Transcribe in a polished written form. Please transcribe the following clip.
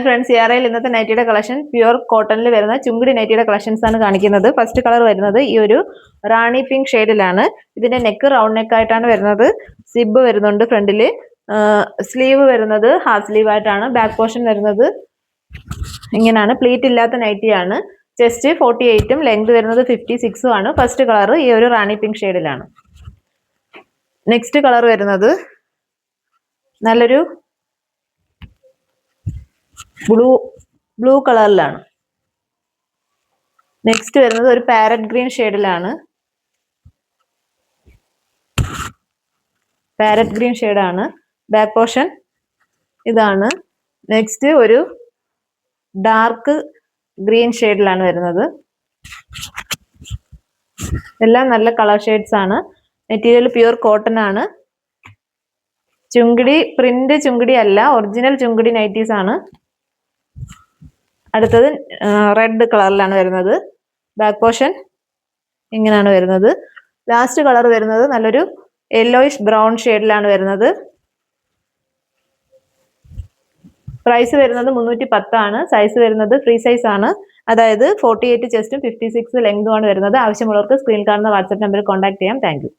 Friends, സിയാറയിൽ ഇന്നത്തെ നൈറ്റിയുടെ collection pure കോട്ടണിൽ വരുന്ന ചുങ്കിടി നൈറ്റിയുടെ കളക്ഷൻസ് ആണ് കാണിക്കുന്നത്. ഫസ്റ്റ് കളർ വരുന്നത് ഈ ഒരു റാണി പിങ്ക് ഷെയ്ഡിലാണ്. ഇതിന്റെ നെക്ക് റൗണ്ട് നെക്ക് ആയിട്ടാണ് വരുന്നത്. സിബ് വരുന്നുണ്ട് ഫ്രണ്ടില്. സ്ലീവ് വരുന്നത് ഹാഫ് സ്ലീവ് ആയിട്ടാണ്. ബാക്ക് പോർഷൻ വരുന്നത് ഇങ്ങനെയാണ്. പ്ലീറ്റ് ഇല്ലാത്ത നൈറ്റിയാണ്. ചെസ്റ്റ് 48ഉം ലെങ്ത് വരുന്നത് 56ഉം ആണ്. ഫസ്റ്റ് കളർ ഈ ഒരു റാണി പിങ്ക് ഷെയ്ഡിലാണ്. നെക്സ്റ്റ് കളർ വരുന്നത് നല്ലൊരു ബ്ലൂ കളറിലാണ്. നെക്സ്റ്റ് വരുന്നത് ഒരു പാരറ്റ് ഗ്രീൻ ഷെയ്ഡിലാണ്. പാരറ്റ് ഗ്രീൻ ഷെയ്ഡാണ്. ബാക്ക് പോർഷൻ ഇതാണ്. നെക്സ്റ്റ് ഒരു ഡാർക്ക് ഗ്രീൻ ഷെയ്ഡിലാണ് വരുന്നത്. എല്ലാം നല്ല കളർ ഷെയ്ഡ്സ് ആണ്. മെറ്റീരിയൽ പ്യുവർ കോട്ടൺ ആണ്. ചുങ്കിടി പ്രിന്റ് ചുങ്കിടി അല്ല, ഒറിജിനൽ ചുങ്കിടി നൈറ്റീസ് ആണ്. അടുത്തത് റെഡ് കളറിലാണ് വരുന്നത്. ബാക്ക് പോർഷൻ ഇങ്ങനെയാണ് വരുന്നത്. ലാസ്റ്റ് കളർ വരുന്നത് നല്ലൊരു യെല്ലോയിഷ് ബ്രൗൺ ഷെയ്ഡിലാണ് വരുന്നത്. പ്രൈസ് വരുന്നത് 310 ആണ്. സൈസ് വരുന്നത് ഫ്രീ സൈസ് ആണ്. അതായത് 48 ചെസ്റ്റും 56 ലെങ്തും ആണ് വരുന്നത്. ആവശ്യമുള്ളവർക്ക് സ്ക്രീൻ കാണുന്ന വാട്സ്ആപ്പ് നമ്പറിൽ കോൺടാക്ട് ചെയ്യാം. Thank you.